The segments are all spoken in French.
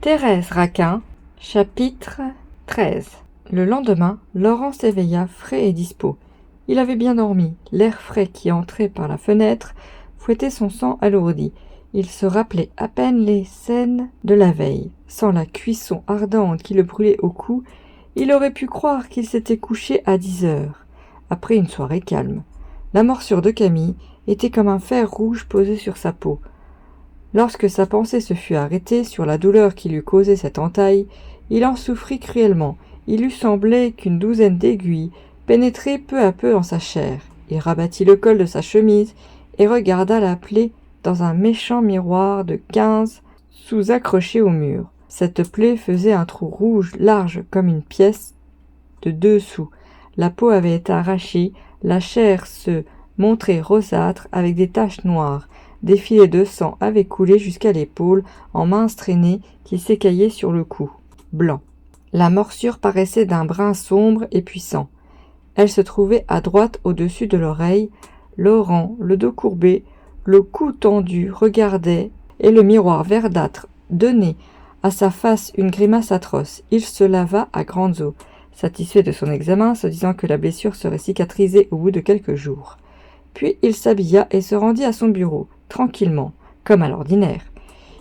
Thérèse Raquin, chapitre 13. Le lendemain, Laurent s'éveilla frais et dispos. Il avait bien dormi. L'air frais qui entrait par la fenêtre fouettait son sang alourdi. Il se rappelait à peine les scènes de la veille. Sans la cuisson ardente qui le brûlait au cou, il aurait pu croire qu'il s'était couché à 10 heures, après une soirée calme. La morsure de Camille était comme un fer rouge posé sur sa peau. Lorsque sa pensée se fut arrêtée sur la douleur qui lui causait cette entaille, il en souffrit cruellement. Il lui semblait qu'une douzaine d'aiguilles pénétraient peu à peu en sa chair. Il rabattit le col de sa chemise et regarda la plaie dans un méchant miroir de 15 sous accroché au mur. Cette plaie faisait un trou rouge large comme une pièce de 2 sous. La peau avait été arrachée, la chair se montrait rosâtre avec des taches noires. Des filets de sang avaient coulé jusqu'à l'épaule en minces traînées qui s'écaillaient sur le cou, blanc. La morsure paraissait d'un brun sombre et puissant. Elle se trouvait à droite au-dessus de l'oreille. Laurent, le dos courbé, le cou tendu, regardait, et le miroir verdâtre donnait à sa face une grimace atroce. Il se lava à grandes eaux, satisfait de son examen, se disant que la blessure serait cicatrisée au bout de quelques jours. Puis il s'habilla et se rendit à son bureau, tranquillement, comme à l'ordinaire.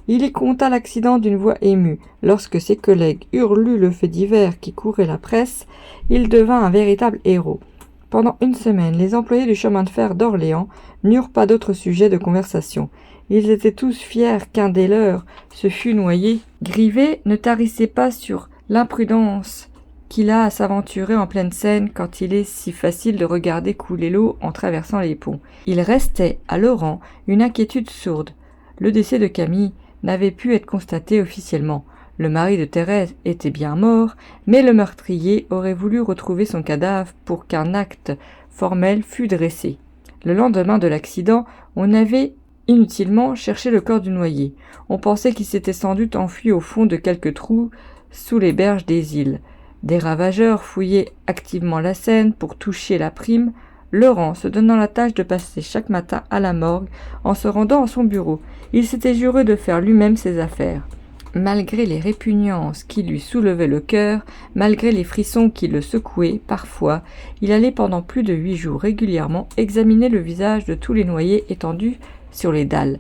Il y conta l'accident d'une voix émue. Lorsque ses collègues eurent lu le fait divers qui courait la presse, il devint un véritable héros. Pendant une semaine, les employés du chemin de fer d'Orléans n'eurent pas d'autre sujet de conversation. Ils étaient tous fiers qu'un des leurs se fût noyé. Grivet ne tarissait pas sur l'imprudence qu'il a à s'aventurer en pleine Seine quand il est si facile de regarder couler l'eau en traversant les ponts. Il restait à Laurent une inquiétude sourde. Le décès de Camille n'avait pu être constaté officiellement. Le mari de Thérèse était bien mort, mais le meurtrier aurait voulu retrouver son cadavre pour qu'un acte formel fût dressé. Le lendemain de l'accident, on avait inutilement cherché le corps du noyé. On pensait qu'il s'était sans doute enfui au fond de quelques trous sous les berges des îles. Des ravageurs fouillaient activement la Seine pour toucher la prime, Laurent se donnant la tâche de passer chaque matin à la morgue en se rendant à son bureau. Il s'était juré de faire lui-même ses affaires. Malgré les répugnances qui lui soulevaient le cœur, malgré les frissons qui le secouaient parfois, il allait pendant plus de 8 jours régulièrement examiner le visage de tous les noyés étendus sur les dalles.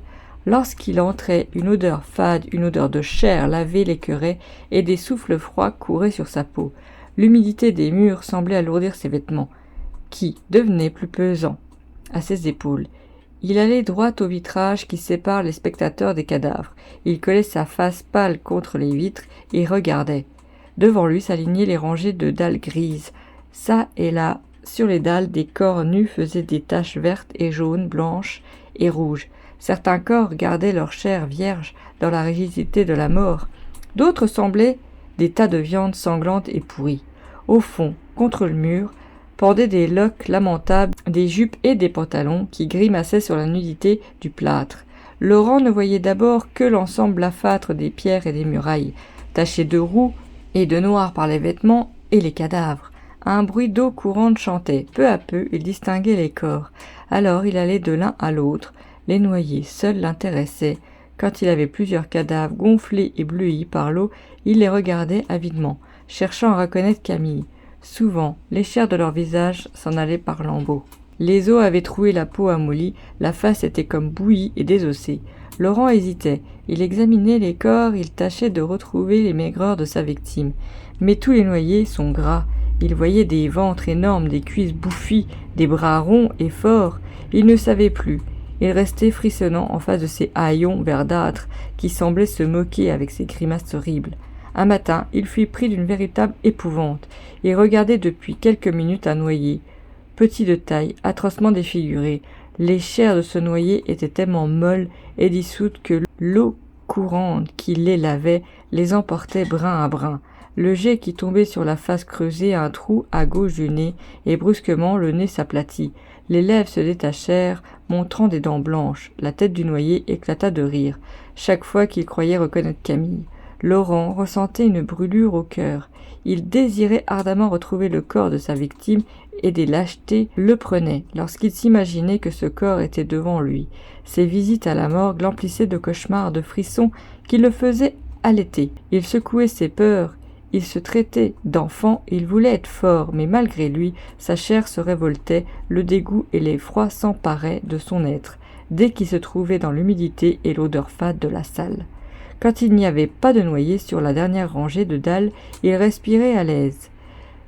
Lorsqu'il entrait, une odeur fade, une odeur de chair lavée l'écœurait et des souffles froids couraient sur sa peau. L'humidité des murs semblait alourdir ses vêtements, qui devenaient plus pesants à ses épaules. Il allait droit au vitrage qui sépare les spectateurs des cadavres. Il collait sa face pâle contre les vitres et regardait. Devant lui s'alignaient les rangées de dalles grises. Ça et là, sur les dalles, des corps nus faisaient des taches vertes et jaunes, blanches et rouges. Certains corps gardaient leur chair vierge dans la rigidité de la mort. D'autres semblaient des tas de viande sanglante et pourrie. Au fond, contre le mur, pendaient des loques lamentables, des jupes et des pantalons qui grimaçaient sur la nudité du plâtre. Laurent ne voyait d'abord que l'ensemble blafâtre des pierres et des murailles, tachés de roux et de noir par les vêtements et les cadavres. Un bruit d'eau courante chantait. Peu à peu, il distinguait les corps. Alors il allait de l'un à l'autre. Les noyés seuls l'intéressaient. Quand il avait plusieurs cadavres gonflés et bleuis par l'eau, il les regardait avidement, cherchant à reconnaître Camille. Souvent, les chairs de leur visage s'en allaient par lambeaux. Les os avaient troué la peau amollie, la face était comme bouillie et désossée. Laurent hésitait. Il examinait les corps, il tâchait de retrouver les maigreurs de sa victime. Mais tous les noyés sont gras. Il voyait des ventres énormes, des cuisses bouffies, des bras ronds et forts. Il ne savait plus. Il restait frissonnant en face de ces haillons verdâtres qui semblaient se moquer avec ses grimaces horribles. Un matin, il fut pris d'une véritable épouvante. Il regardait depuis quelques minutes un noyé, petit de taille, atrocement défiguré. Les chairs de ce noyé étaient tellement molles et dissoutes que l'eau courante qui les lavait les emportait brin à brin. Le jet qui tombait sur la face creusait un trou à gauche du nez, et brusquement le nez s'aplatit. Les lèvres se détachèrent, montrant des dents blanches. La tête du noyé éclata de rire, chaque fois qu'il croyait reconnaître Camille. Laurent ressentait une brûlure au cœur. Il désirait ardemment retrouver le corps de sa victime et des lâchetés le prenaient lorsqu'il s'imaginait que ce corps était devant lui. Ses visites à la morgue l'emplissaient de cauchemars, de frissons qui le faisaient allaiter. Il secouait ses peurs, il se traitait d'enfant, il voulait être fort, mais malgré lui, sa chair se révoltait, le dégoût et l'effroi s'emparaient de son être, dès qu'il se trouvait dans l'humidité et l'odeur fade de la salle. Quand il n'y avait pas de noyer sur la dernière rangée de dalles, il respirait à l'aise.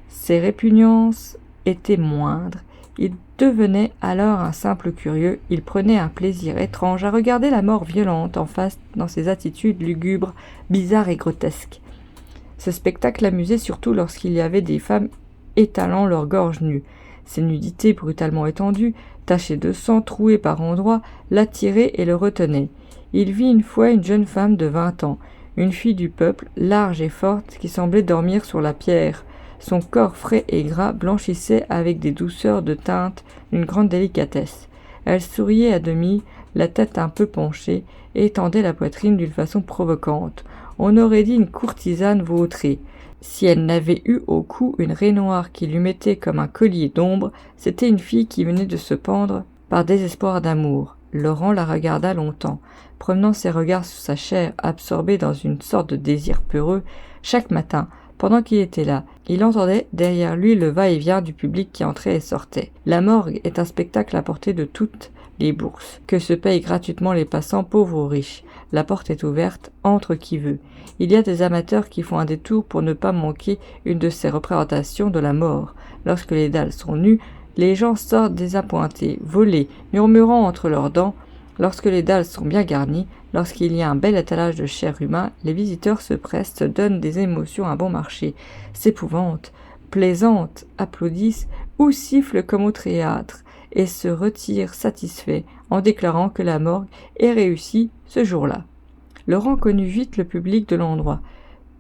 Ses répugnances étaient moindres. Il devenait alors un simple curieux, il prenait un plaisir étrange à regarder la mort violente en face dans ses attitudes lugubres, bizarres et grotesques. Ce spectacle l'amusait surtout lorsqu'il y avait des femmes étalant leur gorge nue. Ces nudités brutalement étendues, tachées de sang, trouées par endroits, l'attiraient et le retenaient. Il vit une fois une jeune femme de 20 ans, une fille du peuple, large et forte, qui semblait dormir sur la pierre. Son corps frais et gras blanchissait avec des douceurs de teinte d'une grande délicatesse. Elle souriait à demi, la tête un peu penchée, et étendait la poitrine d'une façon provocante. On aurait dit une courtisane vautrée. Si elle n'avait eu au cou une raie noire qui lui mettait comme un collier d'ombre, c'était une fille qui venait de se pendre par désespoir d'amour. Laurent la regarda longtemps, promenant ses regards sur sa chair, absorbé dans une sorte de désir peureux. Chaque matin, pendant qu'il était là, il entendait derrière lui le va-et-vient du public qui entrait et sortait. La morgue est un spectacle à portée de toutes les bourses, que se payent gratuitement les passants pauvres ou riches. La porte est ouverte, entre qui veut. Il y a des amateurs qui font un détour pour ne pas manquer une de ces représentations de la mort. Lorsque les dalles sont nues, les gens sortent désappointés, volés, murmurant entre leurs dents. Lorsque les dalles sont bien garnies, lorsqu'il y a un bel étalage de chair humain, les visiteurs se pressent, se donnent des émotions à bon marché, s'épouvantent, plaisantent, applaudissent ou sifflent comme au théâtre, et se retirent satisfaits en déclarant que la morgue est réussie ce jour-là. Laurent connut vite le public de l'endroit,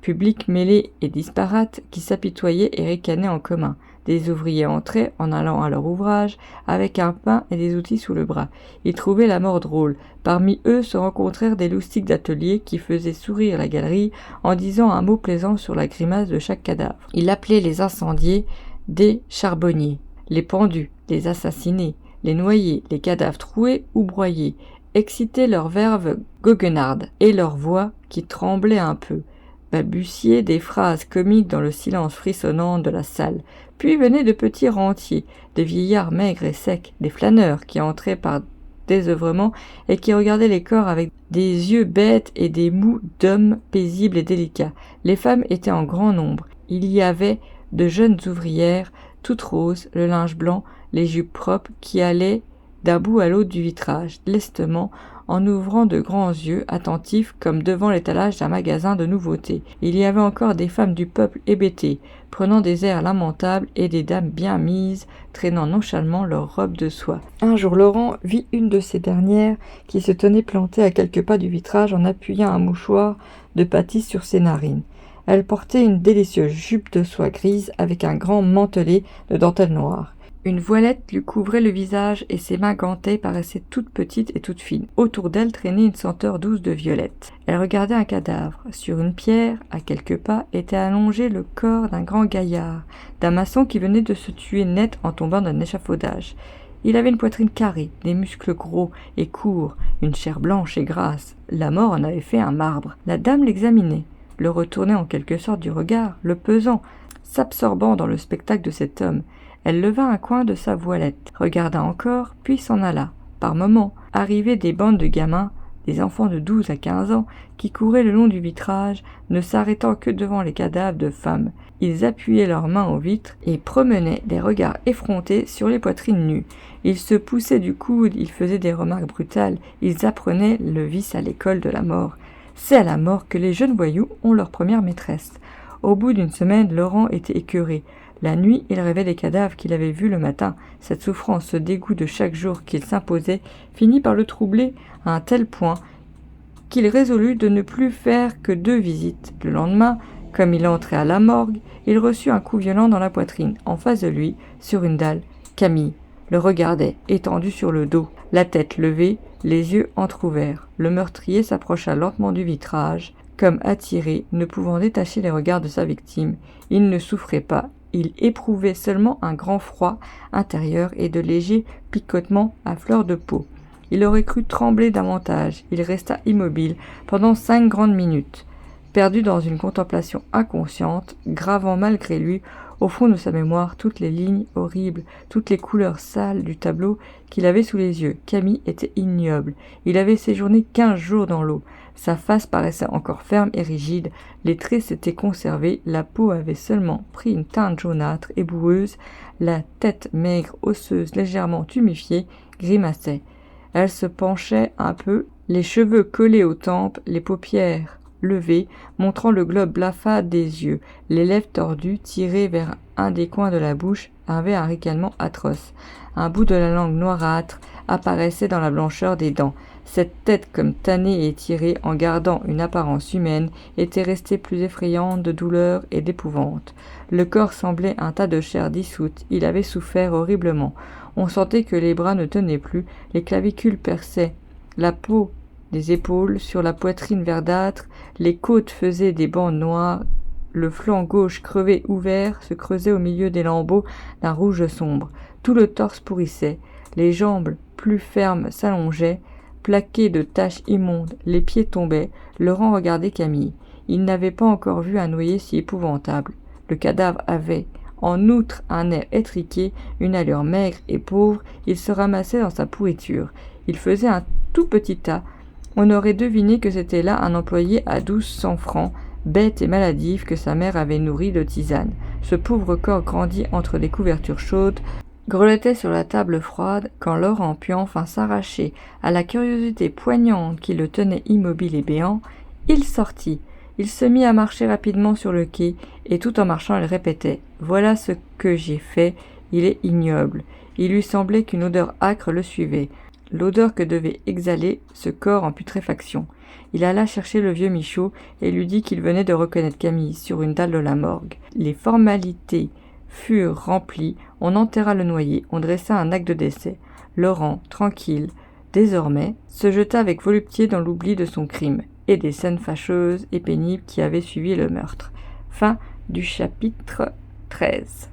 public mêlé et disparate qui s'apitoyait et ricanait en commun. Des ouvriers entraient en allant à leur ouvrage avec un pain et des outils sous le bras. Ils trouvaient la mort drôle. Parmi eux se rencontrèrent des loustics d'atelier qui faisaient sourire la galerie en disant un mot plaisant sur la grimace de chaque cadavre. Il appelait les incendiés des charbonniers, les pendus, les assassinés, les noyés, les cadavres troués ou broyés, excitaient leur verve goguenarde et leur voix qui tremblait un peu, balbutiaient des phrases comiques dans le silence frissonnant de la salle. Puis venaient de petits rentiers, des vieillards maigres et secs, des flâneurs qui entraient par désœuvrement et qui regardaient les corps avec des yeux bêtes et des mous d'hommes paisibles et délicats. Les femmes étaient en grand nombre. Il y avait de jeunes ouvrières, toutes roses, le linge blanc, les jupes propres, qui allaient d'un bout à l'autre du vitrage, lestement, en ouvrant de grands yeux, attentifs comme devant l'étalage d'un magasin de nouveautés. Il y avait encore des femmes du peuple hébétées, prenant des airs lamentables, et des dames bien mises, traînant nonchalamment leurs robes de soie. Un jour, Laurent vit une de ces dernières qui se tenait plantée à quelques pas du vitrage en appuyant un mouchoir de pâtis sur ses narines. Elle portait une délicieuse jupe de soie grise avec un grand mantelet de dentelle noire. Une voilette lui couvrait le visage et ses mains gantées paraissaient toutes petites et toutes fines. Autour d'elle traînait une senteur douce de violette. Elle regardait un cadavre. Sur une pierre, à quelques pas, était allongé le corps d'un grand gaillard, d'un maçon qui venait de se tuer net en tombant d'un échafaudage. Il avait une poitrine carrée, des muscles gros et courts, une chair blanche et grasse. La mort en avait fait un marbre. La dame l'examinait, le retournait en quelque sorte du regard, le pesant, s'absorbant dans le spectacle de cet homme. Elle leva un coin de sa voilette, regarda encore, puis s'en alla. Par moments, arrivaient des bandes de gamins, des enfants de 12 à 15 ans, qui couraient le long du vitrage, ne s'arrêtant que devant les cadavres de femmes. Ils appuyaient leurs mains aux vitres et promenaient des regards effrontés sur les poitrines nues. Ils se poussaient du coude, ils faisaient des remarques brutales, ils apprenaient le vice à l'école de la mort. C'est à la mort que les jeunes voyous ont leur première maîtresse. Au bout d'une semaine, Laurent était écœuré. La nuit, il rêvait des cadavres qu'il avait vus le matin. Cette souffrance, ce dégoût de chaque jour qu'il s'imposait, finit par le troubler à un tel point qu'il résolut de ne plus faire que 2 visites. Le lendemain, comme il entrait à la morgue, il reçut un coup violent dans la poitrine. En face de lui, sur une dalle, Camille le regardait, étendu sur le dos, la tête levée, les yeux entr'ouverts. Le meurtrier s'approcha lentement du vitrage, comme attiré, ne pouvant détacher les regards de sa victime. Il ne souffrait pas. Il éprouvait seulement un grand froid intérieur et de légers picotements à fleur de peau. Il aurait cru trembler davantage. Il resta immobile pendant 5 grandes minutes, perdu dans une contemplation inconsciente, gravant malgré lui au fond de sa mémoire toutes les lignes horribles, toutes les couleurs sales du tableau qu'il avait sous les yeux. Camille était ignoble. Il avait séjourné 15 jours dans l'eau. Sa face paraissait encore ferme et rigide, les traits s'étaient conservés, la peau avait seulement pris une teinte jaunâtre et boueuse, la tête maigre, osseuse, légèrement tuméfiée, grimaçait. Elle se penchait un peu, les cheveux collés aux tempes, les paupières levées, montrant le globe blafard des yeux, les lèvres tordues, tirées vers un des coins de la bouche, avaient un ricanement atroce. Un bout de la langue noirâtre apparaissait dans la blancheur des dents. Cette tête, comme tannée et étirée, en gardant une apparence humaine, était restée plus effrayante de douleur et d'épouvante. Le corps semblait un tas de chair dissoute, il avait souffert horriblement. On sentait que les bras ne tenaient plus, les clavicules perçaient, la peau des épaules, sur la poitrine verdâtre, les côtes faisaient des bandes noires, le flanc gauche crevé ouvert se creusait au milieu des lambeaux d'un rouge sombre. Tout le torse pourrissait, les jambes plus fermes s'allongeaient, plaquées de taches immondes, les pieds tombaient. Laurent regardait Camille. Il n'avait pas encore vu un noyé si épouvantable. Le cadavre avait, en outre, un air étriqué, une allure maigre et pauvre. Il se ramassait dans sa pourriture. Il faisait un tout petit tas. On aurait deviné que c'était là un employé à 1200 francs, bête et maladif, que sa mère avait nourri de tisane. Ce pauvre corps grandi entre des couvertures chaudes, grelottait sur la table froide, quand Laurent put enfin s'arracher à la curiosité poignante qui le tenait immobile et béant. Il sortit. Il se mit à marcher rapidement sur le quai, et tout en marchant il répétait « Voilà ce que j'ai fait, il est ignoble ». Il lui semblait qu'une odeur âcre le suivait, l'odeur que devait exhaler ce corps en putréfaction. Il alla chercher le vieux Michaud et lui dit qu'il venait de reconnaître Camille sur une dalle de la morgue. Les formalités furent remplies, on enterra le noyé, on dressa un acte de décès. Laurent, tranquille, désormais, se jeta avec volupté dans l'oubli de son crime et des scènes fâcheuses et pénibles qui avaient suivi le meurtre. Fin du chapitre 13.